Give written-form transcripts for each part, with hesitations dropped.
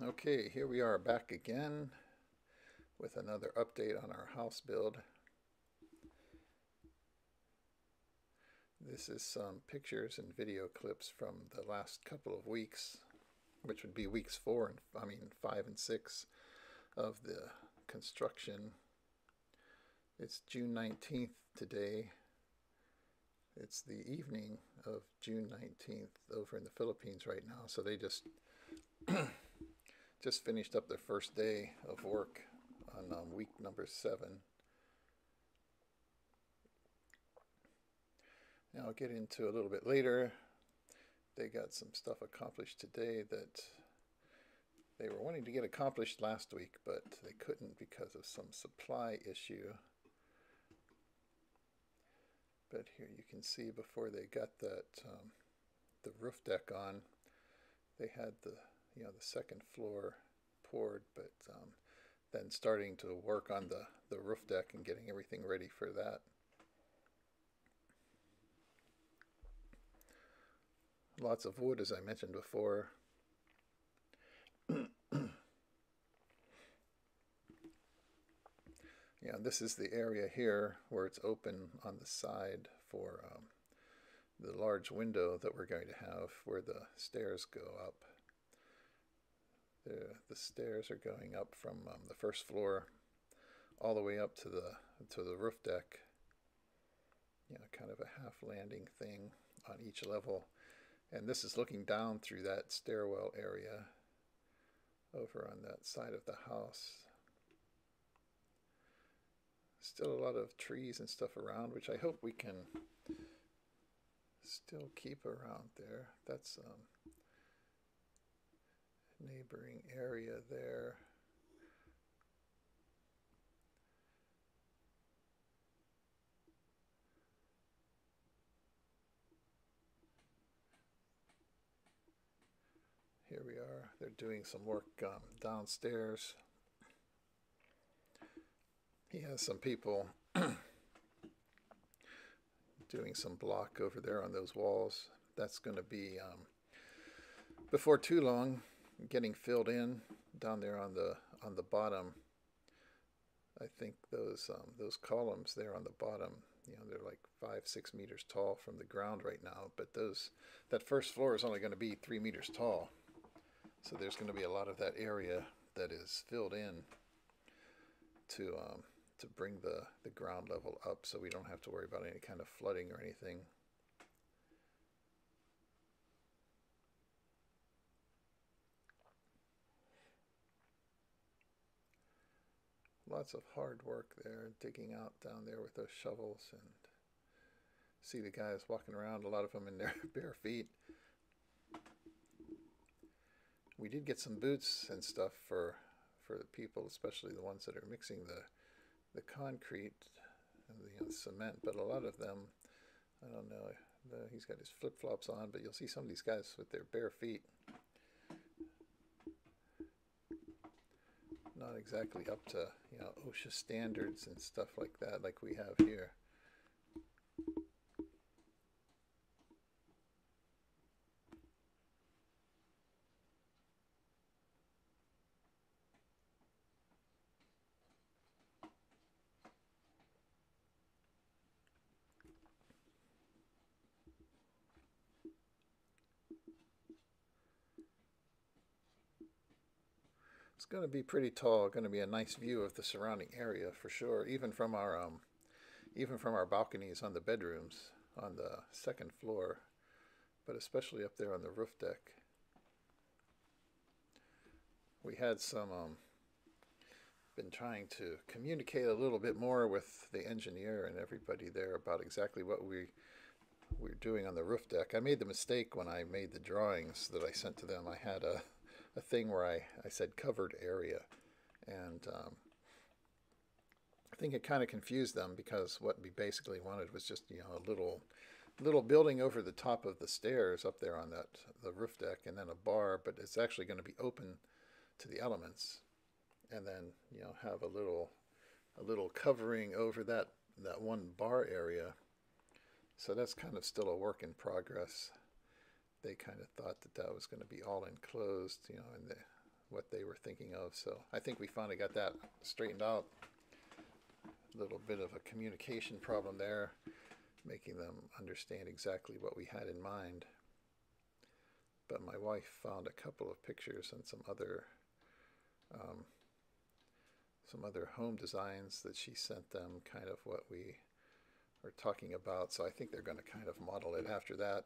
Okay, here we are back again with another update on our house build. This is some pictures and video clips from the last couple of weeks, which would be weeks 5 and 6 of the construction. It's June 19th today. It's the evening of June 19th over in the Philippines right now, so they just finished up their first day of work on week number 7. Now I'll get into a little bit later. They got some stuff accomplished today that they were wanting to get accomplished last week, but they couldn't because of some supply issue. But here you can see before they got that the roof deck on, they had the second floor poured, but then starting to work on the roof deck and getting everything ready for that. Lots of wood, as I mentioned before. Yeah, this is the area here where it's open on the side for the large window that we're going to have where the stairs go up. The stairs are going up from the first floor all the way up to the roof deck. Kind of a half landing thing on each level. And this is looking down through that stairwell area over on that side of the house. Still a lot of trees and stuff around, which I hope we can still keep around there. That's neighboring area there. Here we are. They're doing some work downstairs. He has some people doing some block over there on those walls. That's going to be before too long getting filled in down there on the bottom. I think those columns there on the bottom, they're like 5-6 meters tall from the ground right now, but that first floor is only going to be 3 meters tall. So there's going to be a lot of that area that is filled in to bring the ground level up, so we don't have to worry about any kind of flooding or anything. Lots of hard work there, digging out down there with those shovels, and see the guys walking around, a lot of them in their bare feet. We did get some boots and stuff for the people, especially the ones that are mixing the concrete and the cement, but a lot of them, I don't know, he's got his flip-flops on, but you'll see some of these guys with their bare feet. Not exactly up to OSHA standards and stuff like that, like we have here. It's going to be pretty tall. Going to be a nice view of the surrounding area for sure, even from our balconies on the bedrooms on the second floor, but especially up there on the roof deck. We had been trying to communicate a little bit more with the engineer and everybody there about exactly what we're doing on the roof deck. I made the mistake when I made the drawings that I sent to them. I had a thing where I said covered area, and I think it kind of confused them, because what we basically wanted was just a little building over the top of the stairs up there on the roof deck, and then a bar, but it's actually going to be open to the elements, and then have a little covering over that one bar area. So that's kind of still a work in progress. They kind of thought that was going to be all enclosed, and what they were thinking of. So I think we finally got that straightened out. A little bit of a communication problem there, making them understand exactly what we had in mind. But my wife found a couple of pictures and um, some other home designs that she sent them, kind of what we were talking about. So I think they're going to kind of model it after that.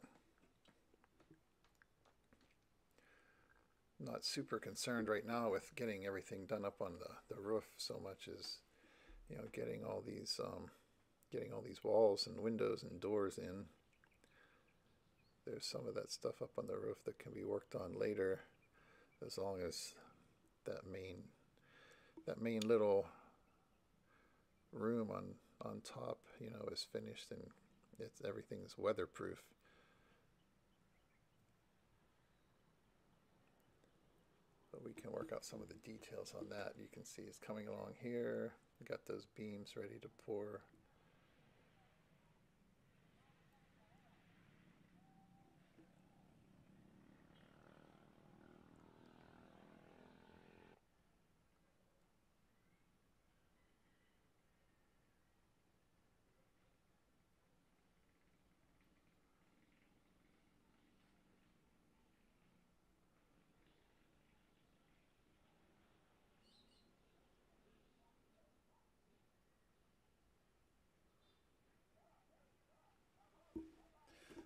Not super concerned right now with getting everything done up on the roof so much as, you know, getting all these walls and windows and doors in. There's some of that stuff up on the roof that can be worked on later, as long as that main little room on top, you know, is finished and everything's weatherproof. But we can work out some of the details on that. You can see it's coming along here. We got those beams ready to pour.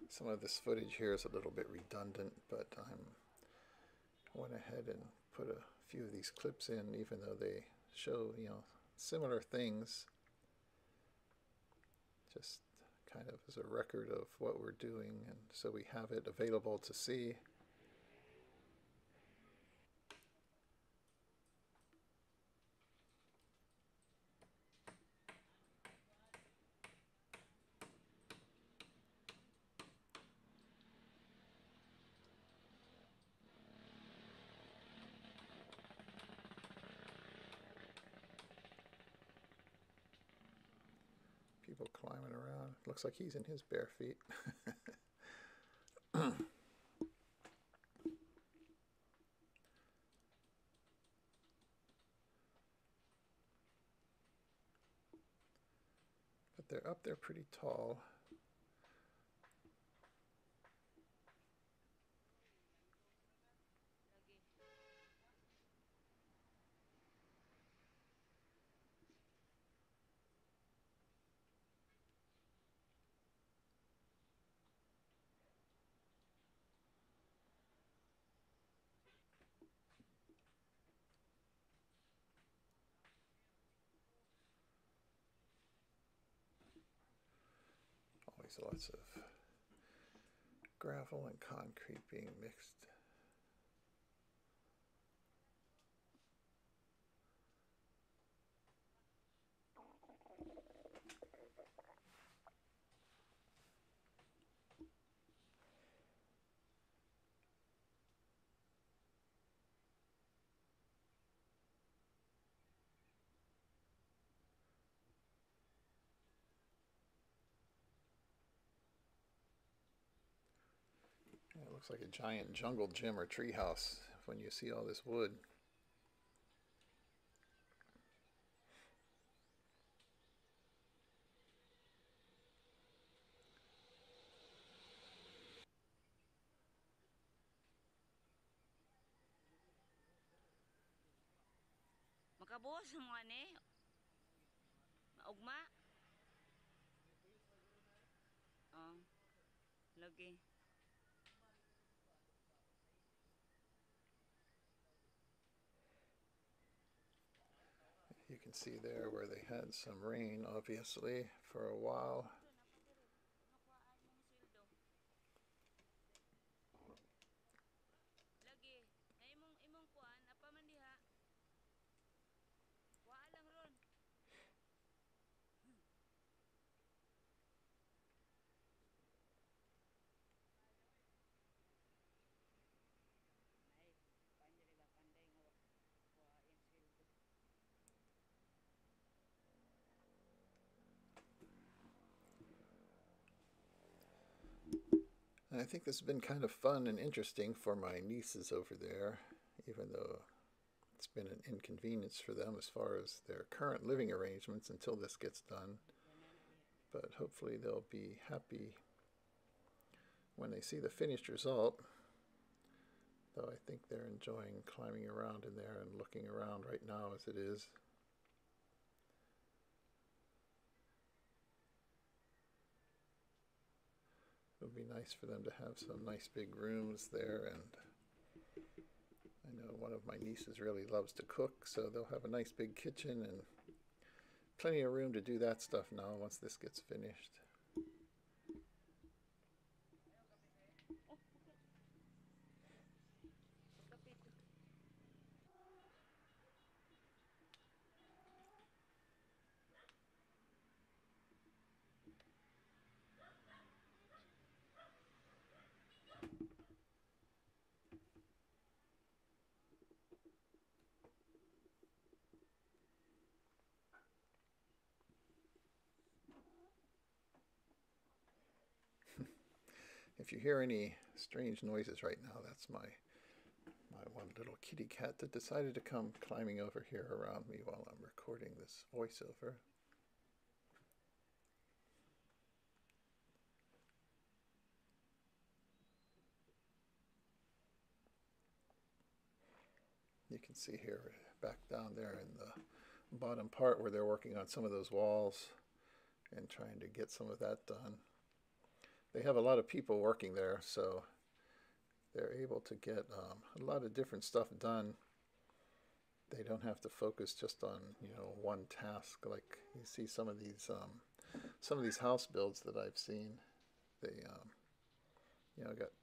Some of this footage here is a little bit redundant, but I went ahead and put a few of these clips in, even though they show, you know, similar things, just kind of as a record of what we're doing, and so we have it available to see. People climbing around. Looks like he's in his bare feet. But they're up there pretty tall. Always lots of gravel and concrete being mixed. It looks like a giant jungle gym or tree house when you see all this wood. Makabuos sa mga ni. Maugma. Lagi. You can see there where they had some rain, obviously, for a while. Lagi. Na imong kuan apa man diha. Wa lang ron. And I think this has been kind of fun and interesting for my nieces over there, even though it's been an inconvenience for them as far as their current living arrangements until this gets done. But hopefully they'll be happy when they see the finished result. Though I think they're enjoying climbing around in there and looking around right now as it is. It would be nice for them to have some nice big rooms there, and I know one of my nieces really loves to cook, so they'll have a nice big kitchen and plenty of room to do that stuff now once this gets finished. If you hear any strange noises right now, that's my one little kitty cat that decided to come climbing over here around me while I'm recording this voiceover. You can see here back down there in the bottom part where they're working on some of those walls and trying to get some of that done. They have a lot of people working there, so they're able to get a lot of different stuff done. They don't have to focus just on one task like you see some of these house builds that I've seen. They got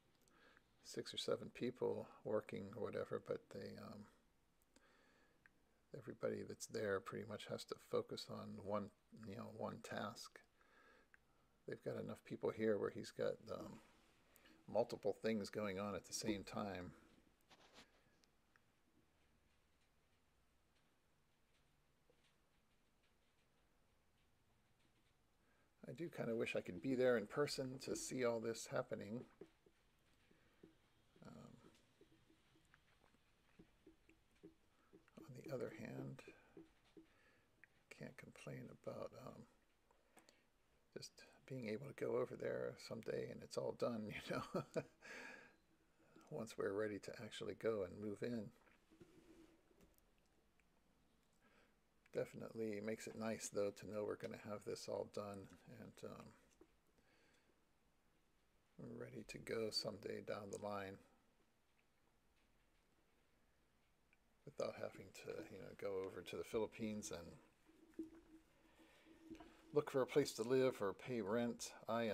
6 or 7 people working or whatever, but everybody that's there pretty much has to focus on one task. They've got enough people here where he's got multiple things going on at the same time. I do kind of wish I could be there in person to see all this happening. On the other hand, can't complain about just being able to go over there someday and it's all done, once we're ready to actually go and move in. Definitely makes it nice, though, to know we're going to have this all done and ready to go someday down the line without having to, go over to the Philippines and look for a place to live or pay rent. I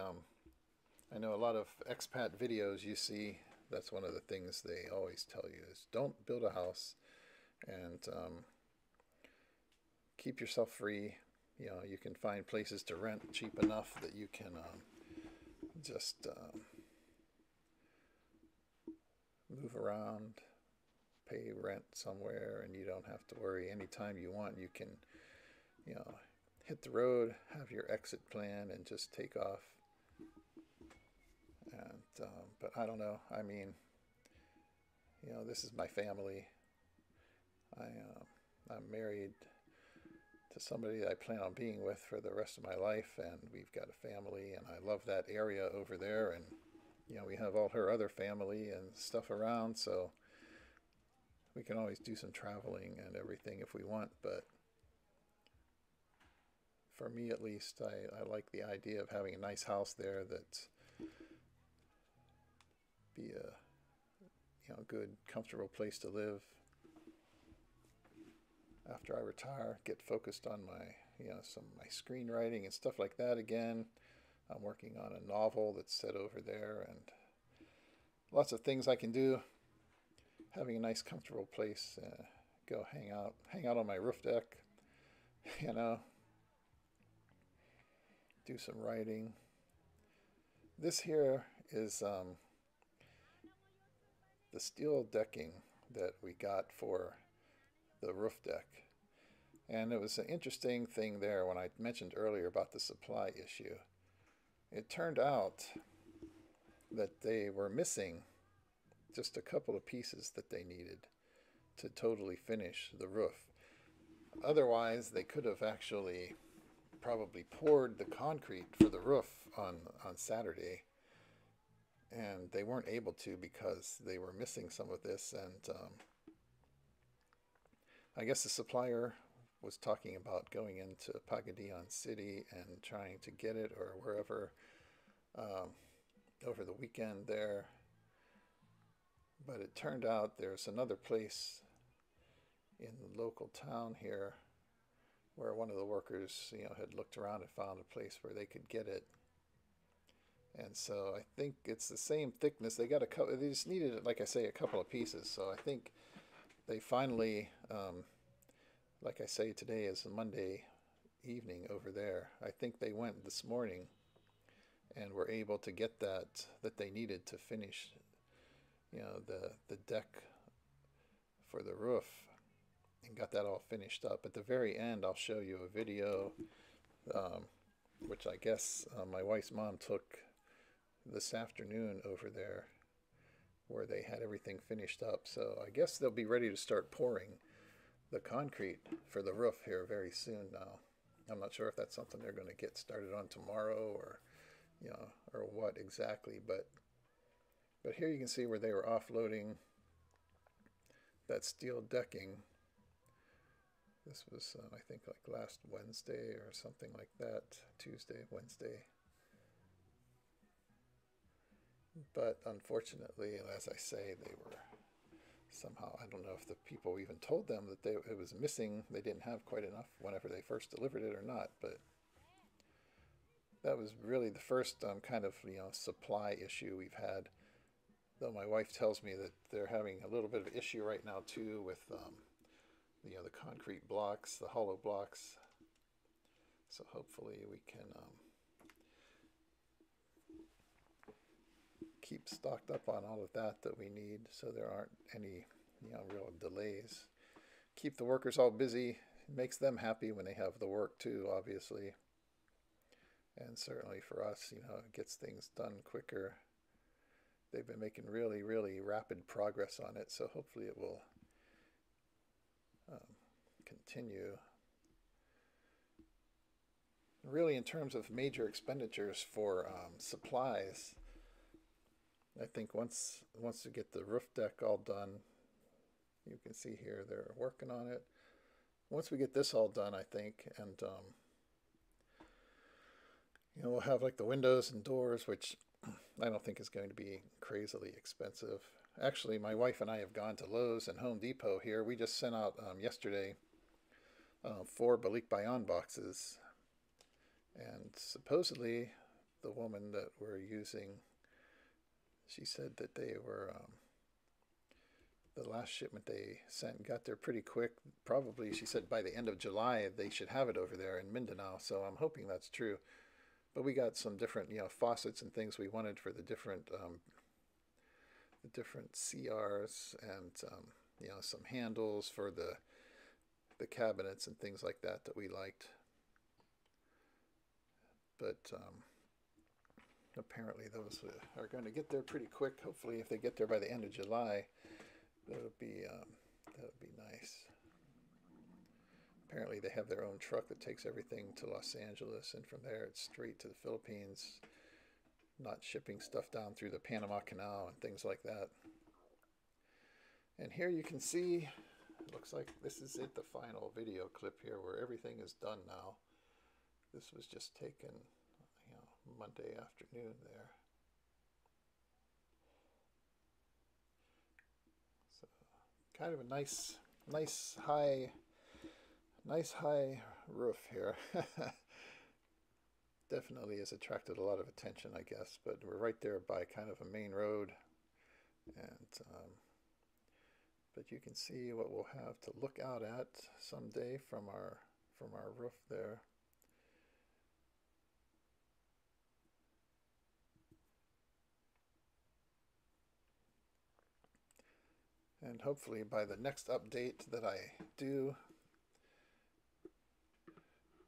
know a lot of expat videos you see. That's one of the things they always tell you is don't build a house and keep yourself free. You can find places to rent cheap enough that you can just move around, pay rent somewhere, and you don't have to worry. Anytime you want, you can, hit the road, have your exit plan, and just take off. And but I don't know. I mean, this is my family. I'm married to somebody I plan on being with for the rest of my life, and we've got a family, and I love that area over there, and we have all her other family and stuff around, so we can always do some traveling and everything if we want. But for me, at least, I like the idea of having a nice house there that's be a good, comfortable place to live. After I retire, get focused on my screenwriting and stuff like that again. I'm working on a novel that's set over there, and lots of things I can do. Having a nice, comfortable place, go hang out on my roof deck, do some writing. This here is the steel decking that we got for the roof deck. And it was an interesting thing there when I mentioned earlier about the supply issue. It turned out that they were missing just a couple of pieces that they needed to totally finish the roof. Otherwise, they could have actually probably poured the concrete for the roof on Saturday, and they weren't able to because they were missing some of this. And I guess the supplier was talking about going into Pagadian City and trying to get it, or wherever, um, over the weekend there. But it turned out there's another place in the local town here where one of the workers, had looked around and found a place where they could get it. And so I think it's the same thickness. They got a couple. They just needed, like I say, a couple of pieces. So I think they finally, like I say, today is a Monday evening over there. I think they went this morning and were able to get that they needed to finish, the deck for the roof, and got that all finished up. At the very end, I'll show you a video, which I guess my wife's mom took this afternoon over there, where they had everything finished up. So I guess they'll be ready to start pouring the concrete for the roof here very soon now. I'm not sure if that's something they're going to get started on tomorrow, or or what exactly, but here you can see where they were offloading that steel decking. This was, I think, like last Wednesday or something like that, Tuesday, Wednesday. But unfortunately, as I say, they were somehow, I don't know if the people even told them that it was missing. They didn't have quite enough whenever they first delivered it or not. But that was really the first kind of supply issue we've had. Though my wife tells me that they're having a little bit of an issue right now too with the concrete blocks, the hollow blocks. So hopefully we can keep stocked up on all of that we need, so there aren't any real delays. Keep the workers all busy. It makes them happy when they have the work too, obviously. And certainly for us, it gets things done quicker. They've been making really, really rapid progress on it, so hopefully it will continue. Really, in terms of major expenditures for supplies, I think once we get the roof deck all done, you can see here they're working on it. Once we get this all done, I think, and we'll have like the windows and doors, which I don't think is going to be crazily expensive. Actually, my wife and I have gone to Lowe's and Home Depot here. We just sent out yesterday 4 Balik Bayan boxes, and supposedly the woman that we're using, she said that they were the last shipment they sent got there pretty quick. Probably, she said, by the end of July they should have it over there in Mindanao. So I'm hoping that's true. But we got some different, faucets and things we wanted for the different CRs, and some handles for the cabinets and things like that we liked. But apparently those are going to get there pretty quick. Hopefully, if they get there by the end of July, that would be nice. Apparently, they have their own truck that takes everything to Los Angeles, and from there it's straight to the Philippines, not shipping stuff down through the Panama Canal and things like that. And here you can see, it looks like this is it, the final video clip here, where everything is done now. This was just taken, Monday afternoon there. So kind of a nice high roof here. Definitely has attracted a lot of attention, I guess, but we're right there by kind of a main road, and but you can see what we'll have to look out at someday from our roof there. And hopefully by the next update that I do,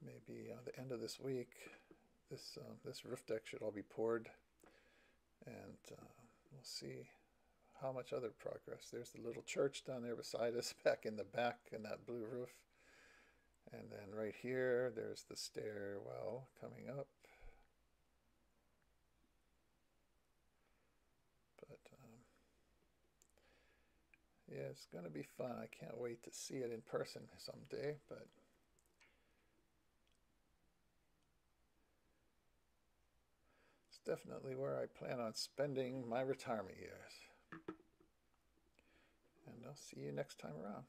maybe the end of this week, this roof deck should all be poured, and we'll see how much other progress. There's the little church down there beside us, back in the back in that blue roof. And then right here, there's the stairwell coming up. But yeah, it's going to be fun. I can't wait to see it in person someday. But it's definitely where I plan on spending my retirement years. And I'll see you next time around.